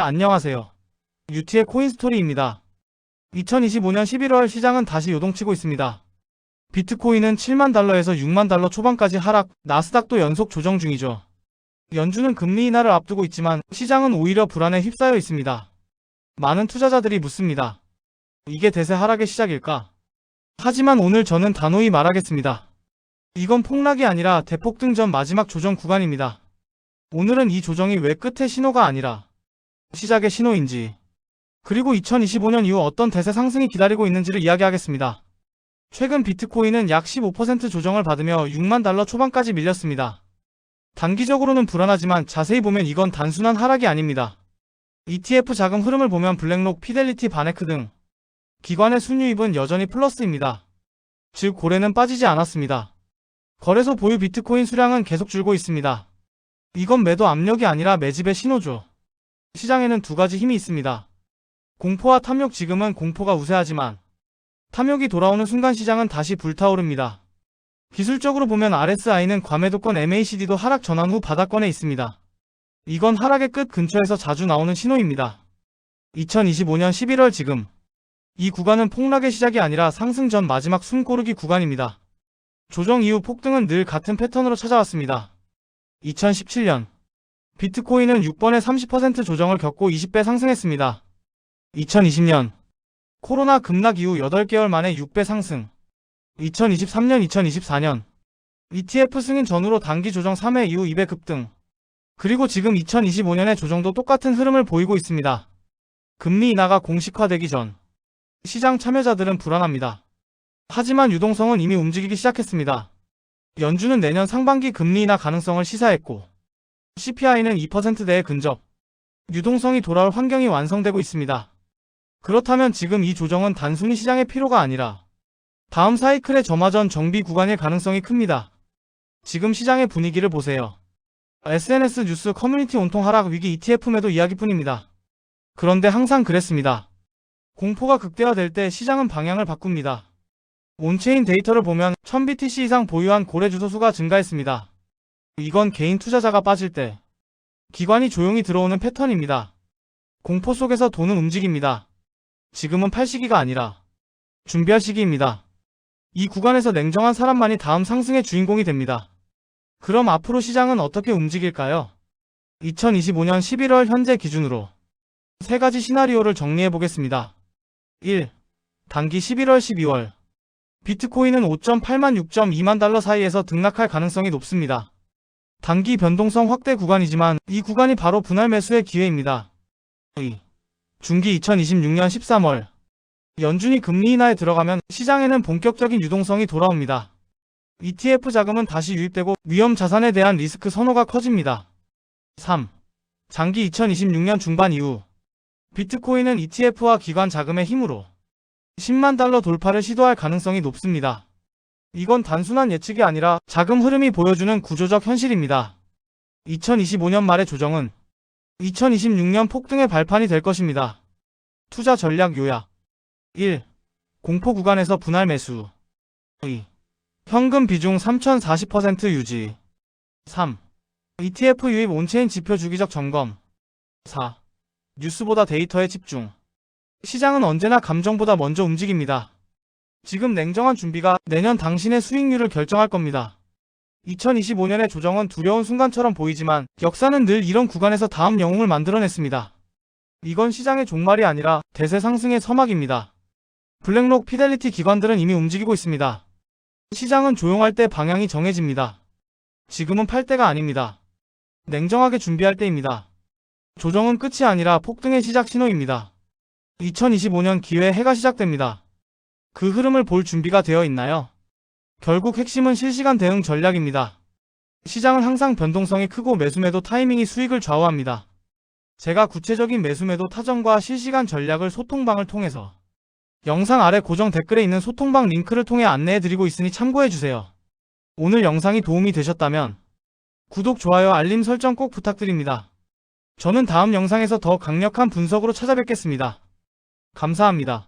안녕하세요. 유티의 코인스토리입니다. 2025년 11월 시장은 다시 요동치고 있습니다. 비트코인은 7만 달러에서 6만 달러 초반까지 하락, 나스닥도 연속 조정 중이죠. 연준은 금리 인하를 앞두고 있지만 시장은 오히려 불안에 휩싸여 있습니다. 많은 투자자들이 묻습니다. 이게 대세 하락의 시작일까? 하지만 오늘 저는 단호히 말하겠습니다. 이건 폭락이 아니라 대폭등 전 마지막 조정 구간입니다. 오늘은 이 조정이 왜 끝의 신호가 아니라 시작의 신호인지, 그리고 2025년 이후 어떤 대세 상승이 기다리고 있는지를 이야기하겠습니다. 최근 비트코인은 약 15% 조정을 받으며 6만 달러 초반까지 밀렸습니다. 단기적으로는 불안하지만 자세히 보면 이건 단순한 하락이 아닙니다. ETF 자금 흐름을 보면 블랙록, 피델리티, 바네크 등 기관의 순유입은 여전히 플러스입니다. 즉 고래는 빠지지 않았습니다. 거래소 보유 비트코인 수량은 계속 줄고 있습니다. 이건 매도 압력이 아니라 매집의 신호죠. 시장에는 두 가지 힘이 있습니다. 공포와 탐욕. 지금은 공포가 우세하지만 탐욕이 돌아오는 순간 시장은 다시 불타오릅니다. 기술적으로 보면 RSI는 과매도권, MACD도 하락 전환 후 바닥권에 있습니다. 이건 하락의 끝 근처에서 자주 나오는 신호입니다. 2025년 11월 지금 이 구간은 폭락의 시작이 아니라 상승 전 마지막 숨고르기 구간입니다. 조정 이후 폭등은 늘 같은 패턴으로 찾아왔습니다. 2017년 비트코인은 6번의 30% 조정을 겪고 20배 상승했습니다. 2020년 코로나 급락 이후 8개월 만에 6배 상승. 2023년, 2024년 ETF 승인 전후로 단기 조정 3회 이후 2배 급등. 그리고 지금 2025년의 조정도 똑같은 흐름을 보이고 있습니다. 금리 인하가 공식화되기 전 시장 참여자들은 불안합니다. 하지만 유동성은 이미 움직이기 시작했습니다. 연준은 내년 상반기 금리 인하 가능성을 시사했고 CPI는 2%대에 근접. 유동성이 돌아올 환경이 완성되고 있습니다. 그렇다면 지금 이 조정은 단순히 시장의 피로가 아니라 다음 사이클의 점화전 정비 구간일 가능성이 큽니다. 지금 시장의 분위기를 보세요. SNS 뉴스 커뮤니티 온통 하락 위기, ETF 매도 이야기뿐입니다. 그런데 항상 그랬습니다. 공포가 극대화될 때 시장은 방향을 바꿉니다. 온체인 데이터를 보면 1000BTC 이상 보유한 고래 주소 수가 증가했습니다. 이건 개인 투자자가 빠질 때 기관이 조용히 들어오는 패턴입니다. 공포 속에서 돈은 움직입니다. 지금은 팔 시기가 아니라 준비할 시기입니다. 이 구간에서 냉정한 사람만이 다음 상승의 주인공이 됩니다. 그럼 앞으로 시장은 어떻게 움직일까요? 2025년 11월 현재 기준으로 세 가지 시나리오를 정리해 보겠습니다. 1. 단기 11월 12월 비트코인은 5.8만 6.2만 달러 사이에서 등락할 가능성이 높습니다. 단기 변동성 확대 구간이지만 이 구간이 바로 분할 매수의 기회입니다. 2. 중기 2026년 13월 연준이 금리 인하에 들어가면 시장에는 본격적인 유동성이 돌아옵니다. ETF 자금은 다시 유입되고 위험 자산에 대한 리스크 선호가 커집니다. 3. 장기 2026년 중반 이후 비트코인은 ETF와 기관 자금의 힘으로 10만 달러 돌파를 시도할 가능성이 높습니다. 이건 단순한 예측이 아니라 자금 흐름이 보여주는 구조적 현실입니다. 2025년 말의 조정은 2026년 폭등의 발판이 될 것입니다. 투자 전략 요약. 1. 공포 구간에서 분할 매수. 2. 현금 비중 3040% 유지. 3. ETF 유입 온체인 지표 주기적 점검. 4. 뉴스보다 데이터에 집중. 시장은 언제나 감정보다 먼저 움직입니다. 지금 냉정한 준비가 내년 당신의 수익률을 결정할 겁니다. 2025년의 조정은 두려운 순간처럼 보이지만 역사는 늘 이런 구간에서 다음 영웅을 만들어냈습니다. 이건 시장의 종말이 아니라 대세 상승의 서막입니다. 블랙록, 피델리티 기관들은 이미 움직이고 있습니다. 시장은 조용할 때 방향이 정해집니다. 지금은 팔 때가 아닙니다. 냉정하게 준비할 때입니다. 조정은 끝이 아니라 폭등의 시작 신호입니다. 2025년 기회의 해가 시작됩니다. 그 흐름을 볼 준비가 되어 있나요? 결국 핵심은 실시간 대응 전략입니다. 시장은 항상 변동성이 크고 매수매도 타이밍이 수익을 좌우합니다. 제가 구체적인 매수매도 타점과 실시간 전략을 소통방을 통해서 영상 아래 고정 댓글에 있는 소통방 링크를 통해 안내해드리고 있으니 참고해주세요. 오늘 영상이 도움이 되셨다면 구독, 좋아요, 알림 설정 꼭 부탁드립니다. 저는 다음 영상에서 더 강력한 분석으로 찾아뵙겠습니다. 감사합니다.